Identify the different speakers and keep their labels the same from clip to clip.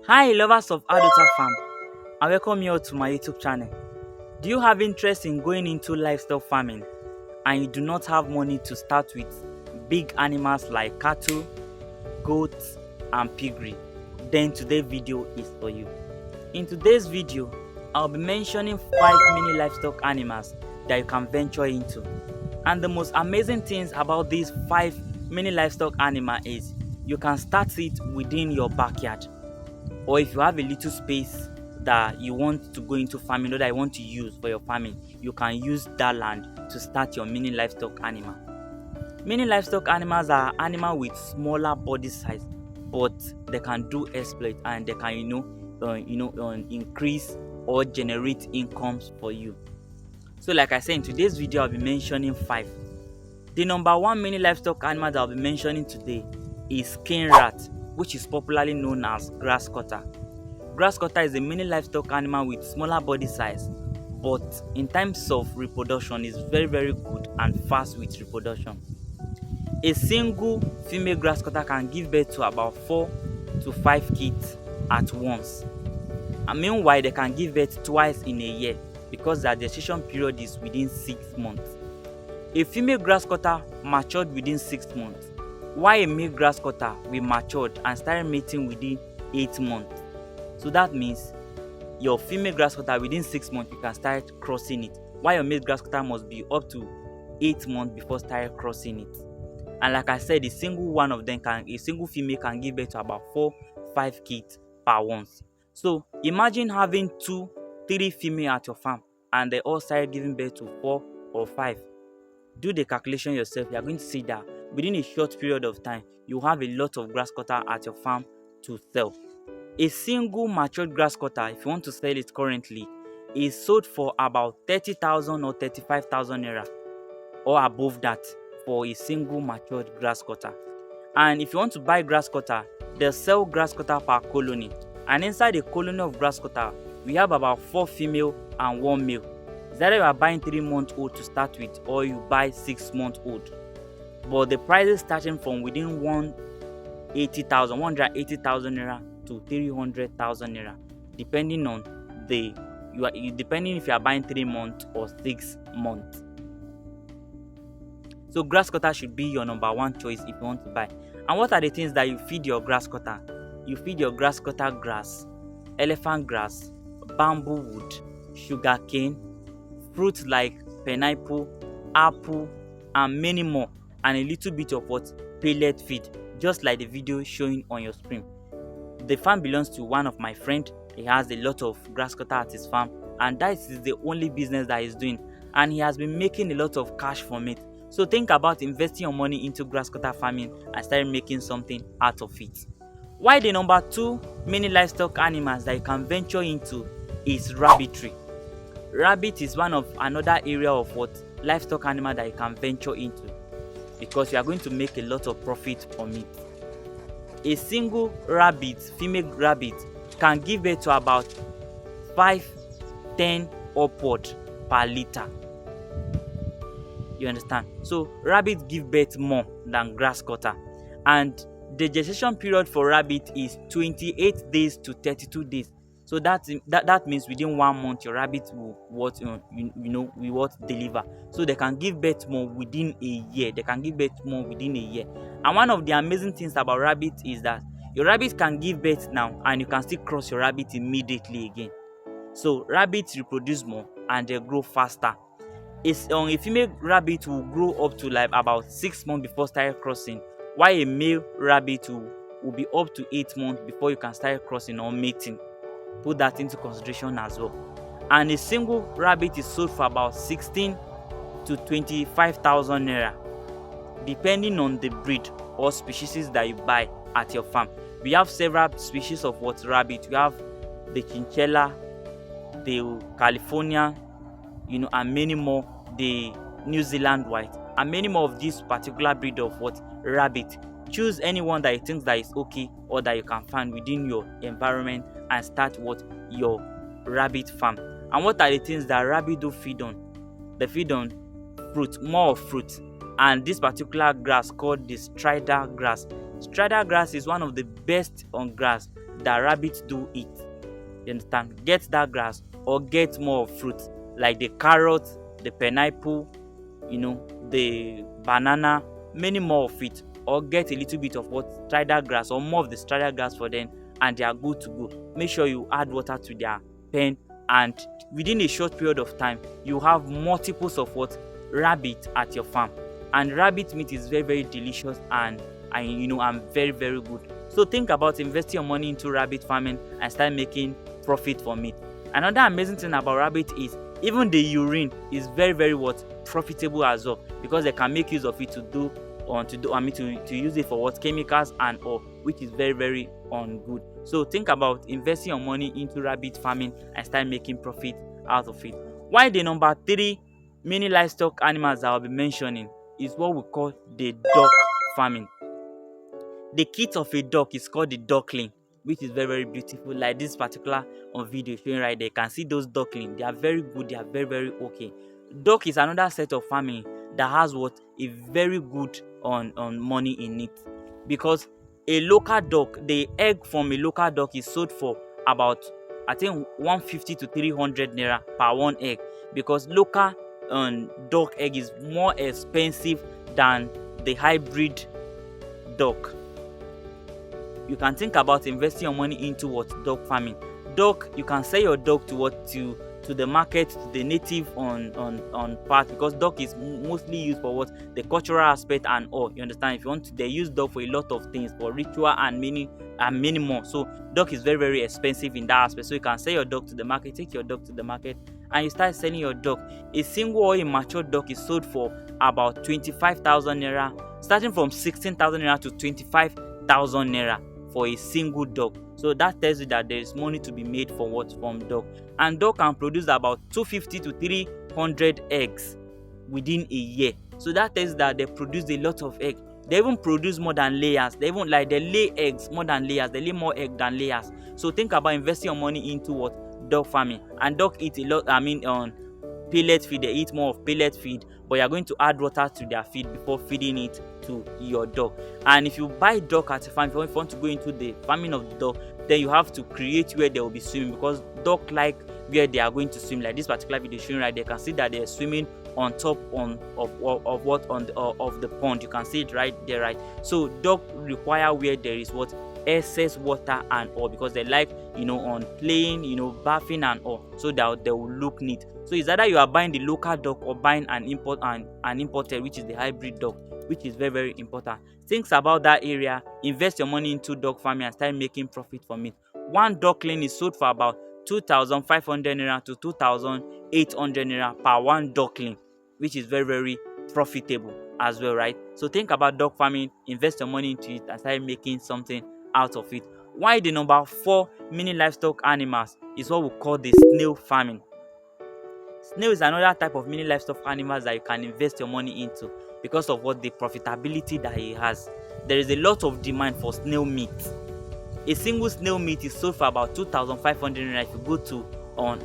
Speaker 1: Hi lovers of adulter farm, and welcome you all to my YouTube channel. Do you have interest in going into livestock farming and you do not have money to start with big animals like cattle, goats and piggery? Then today's video is for you. In today's video, I'll be mentioning 5 mini livestock animals that you can venture into. And the most amazing things about these 5 mini livestock animals is you can start it within your backyard. Or if you have a little space that you want to go into farming or that you want to use for your farming, you can use that land to start your mini livestock animal. Mini livestock animals are animals with smaller body size, but they can do exploit and they can increase or generate incomes for you. So like I said, in today's video I'll be mentioning 5. The number 1 mini livestock animal that I'll be mentioning today is cane rat, which is popularly known as grass cutter. Grass cutter is a mini livestock animal with smaller body size, but in terms of reproduction is very good and fast with reproduction. A single female grass cutter can give birth to about 4 to 5 kids at once, and meanwhile they can give birth twice in a year because their gestation period is within 6 months. A female grass cutter matured within 6 months, while a male grass cutter will matured and started mating within 8 months. So that means your female grass cutter within 6 months you can start crossing it, while your male grass cutter must be up to 8 months before start crossing it. And like I said, a single female can give birth to about 4-5 kids per once. So imagine having 2-3 female at your farm and they all start giving birth to 4 or 5. Do the calculation yourself. You are going to see that within a short period of time you have a lot of grass cutter at your farm to sell. A single matured grass cutter, if you want to sell it currently, is sold for about 30,000 or 35,000 naira or above that for a single matured grass cutter. And if you want to buy grass cutter, they sell grass cutter per colony, and inside a colony of grass cutter we have about 4 female and 1 male. It's either you are buying 3-month-old to start with or you buy 6-month-old, but the prices starting from within 180,000 naira to 300,000 naira, depending on depending if you are buying 3 months or 6 months. So grass cutter should be your number 1 choice if you want to buy. And what are the things that you feed your grass cutter? You feed your grass cutter grass, elephant grass, bamboo wood, sugar cane, fruits like pineapple, apple and many more, and a little bit of pellet feed, just like the video showing on your screen. The farm belongs to one of my friend. He has a lot of grass cutter at his farm, and that is the only business that he's doing, and he has been making a lot of cash from it. So think about investing your money into grass cutter farming and start making something out of it. Why the number 2 mini livestock animals that you can venture into is rabbitry. Rabbit is another area of livestock animal that you can venture into, because you are going to make a lot of profit from it. A single female rabbit can give birth to about 5-10 upward per liter. You understand? So rabbits give birth more than grass cutter, and the gestation period for rabbit is 28 days to 32 days. So that means within 1 month your rabbit will deliver. So they can give birth more within a year. And one of the amazing things about rabbit is that your rabbit can give birth now and you can still cross your rabbit immediately again. So rabbits reproduce more and they grow faster. A female rabbit will grow up to like about 6 months before start crossing, while a male rabbit will be up to 8 months before you can start crossing or mating. Put that into consideration as well. And a single rabbit is sold for about 16 to 25,000 naira, depending on the breed or species that you buy at your farm. We have several species of rabbit. We have the chinchilla, the California, and many more, the New Zealand white, and many more of this particular breed of rabbit. Choose anyone that you think that is okay or that you can find within your environment and start your rabbit farm. And what are the things that rabbit do feed on? They feed on fruit, more of fruit, and this particular grass called the strider grass. Strider grass is one of the best on grass that rabbits do eat. You understand? Get that grass or get more fruit like the carrot, the pineapple, the banana, many more of it, or get a little bit of what strider grass or more of the strider grass for them, and they are good to go. Make sure you add water to their pen, and within a short period of time you have multiples of what rabbit at your farm. And rabbit meat is very, very delicious and very, very good. So think about investing your money into rabbit farming and start making profit from it. Another amazing thing about rabbit is even the urine is very, very profitable as well, because they can make use of it to use it for chemicals and all, which is very, very good. So think about investing your money into rabbit farming and start making profit out of it. Why the number 3 mini livestock animals that I'll be mentioning is what we call the duck farming. The kit of a duck is called the duckling, which is very, very beautiful. Like this particular video showing right there, you can see those duckling. They are very good. They are very, very okay. Duck is another set of farming that has a very good on money in it, because a local duck, the egg from a local duck is sold for about, I think, 150 to 300 naira per one egg, because local duck egg is more expensive than the hybrid duck. You can think about investing your money into duck farming. Duck, you can sell your duck to the market, to the native on part, because duck is mostly used for the cultural aspect and all. You understand? If you want to, they use duck for a lot of things, for ritual and many more. So duck is very, very expensive in that aspect. So you can sell your duck to the market, take your duck to the market, and you start selling your duck. A single or a mature duck is sold for about 25,000 naira, starting from 16,000 naira to 25,000 naira for a single duck. So that tells you that there is money to be made from duck. And duck can produce about 250 to 300 eggs within a year. So that tells you that they produce a lot of eggs. They even produce more than layers. They lay eggs more than layers. They lay more eggs than layers. So think about investing your money into duck farming. And duck eat a lot. On pellet feed, they eat more of pellet feed, but you are going to add water to their feed before feeding it to your duck. And if you buy duck at a farm, if you want to go into the farming of the duck, then you have to create where they will be swimming, because duck like where they are going to swim. Like this particular video showing right there, you can see that they are swimming on top of the pond. You can see it right there, right? So duck require where there is excess water and all, because they like on playing, bathing and all, so that they will look neat. So it's either you are buying the local duck or buying an imported, which is the hybrid duck, which is very, very important. Think about that area, invest your money into duck farming and start making profit from it. One duckling is sold for about 2,500 naira to 2,800 naira per one duckling, which is very, very profitable as well, right? So think about duck farming, invest your money into it and start making something out of it. Why the number 4 mini livestock animals is what we call the snail farming. Snail is another type of mini livestock animals that you can invest your money into, because of the profitability that it has. There is a lot of demand for snail meat. A single snail meat is sold for about 2,500 naira if you go to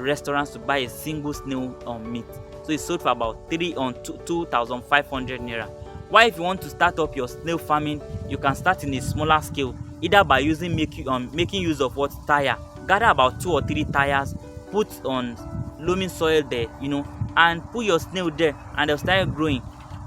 Speaker 1: restaurants to buy a single snail meat. So it's sold for about 2,500 naira. Why, if you want to start up your snail farming, you can start in a smaller scale, either by making use of tire. Gather about 2 or 3 tires, put on loamy soil there, and put your snail there, and they'll start growing.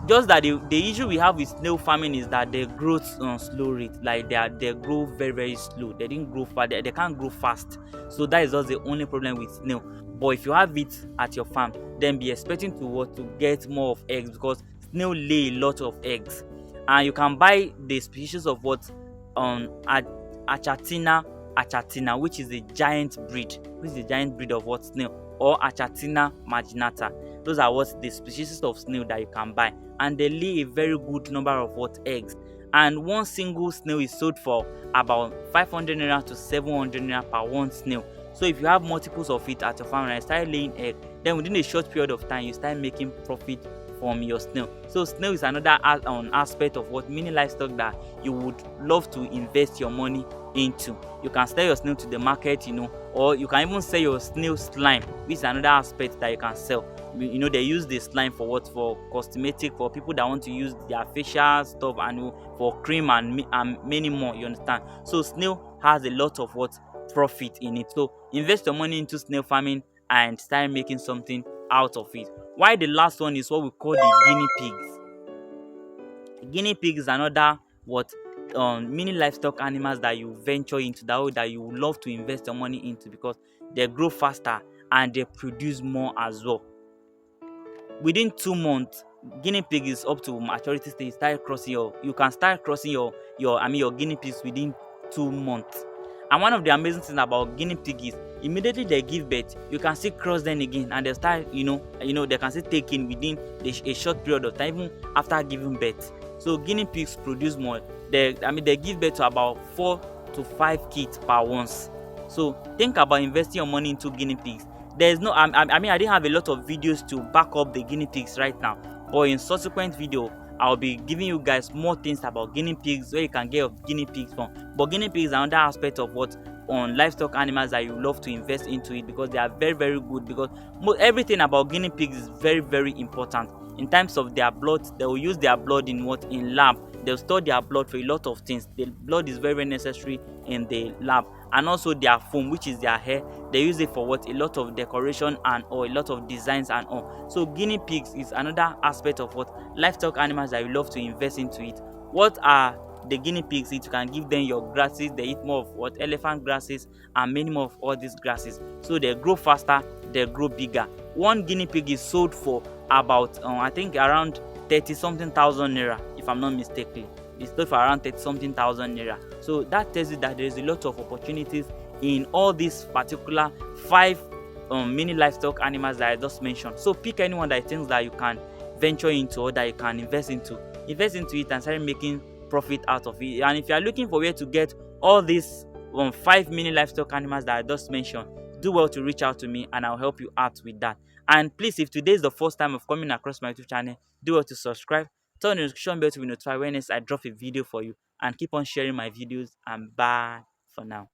Speaker 1: Just that the issue we have with snail farming is that they grow on slow rate. Like they grow very, very slow. They didn't grow fast. They can't grow fast. So that is just the only problem with snail. But if you have it at your farm, then be expecting to get more of eggs, because snail lay a lot of eggs. And you can buy the species of Achatina, which is a giant breed, of snail, or Achatina marginata. Those are the species of snail that you can buy, and they lay a very good number of eggs. And one single snail is sold for about 500 naira to 700 naira per one snail. So if you have multiples of it at your farm and you start laying egg, then within a short period of time you start making profit from your snail. So snail is another aspect of mini livestock that you would love to invest your money into. You can sell your snail to the market, or you can even sell your snail slime, which is another aspect that you can sell. They use the slime for cosmetic, for people that want to use their facial stuff, and for cream and many more. You understand? So snail has a lot of what profit in it. So invest your money into snail farming and start making something out of it. Why the last one is what we call the guinea pigs. Guinea pig is another what mini livestock animals that you venture into, that you would love to invest your money into, because they grow faster and they produce more as well. Within 2 months, guinea pig is up to maturity stage. You can start crossing your guinea pigs within 2 months. And one of the amazing things about guinea pig is immediately they give birth, you can still cross them again, and they start they can still take in within a short period of time, even after giving birth. So guinea pigs produce more. They give birth to about 4 to 5 kids per once. So think about investing your money into guinea pigs. There's no I didn't have a lot of videos to back up the guinea pigs right now, but in subsequent video I'll be giving you guys more things about guinea pigs, where you can get your guinea pigs from. But guinea pigs are another aspect of what on livestock animals that you love to invest into it, because they are very, very good. Because everything about guinea pigs is very, very important. In terms of their blood, they will use their blood in lab. They'll store their blood for a lot of things. The blood is very, very necessary in the lab. And also their foam, which is their hair, they use it for what a lot of decoration and or a lot of designs and all. So guinea pigs is another aspect of what livestock animals that you love to invest into it. What are the guinea pigs? You can give them your grasses. They eat more of what elephant grasses and many more of all these grasses. So they grow faster, they grow bigger. One guinea pig is sold for about I think around 30 something thousand naira, if I'm not mistaken. It's sold for around 30 something thousand naira. So that tells you that there is a lot of opportunities in all these particular 5 mini livestock animals that I just mentioned. So pick anyone that you think that you can venture into or that you can invest into it and start making profit out of it. And if you are looking for where to get all these 5 mini livestock animals that I just mentioned, do well to reach out to me and I'll help you out with that. And please, if today is the first time of coming across my YouTube channel, do well to subscribe, turn on the notification bell to be notified when I drop a video for you, and keep on sharing my videos. And bye for now.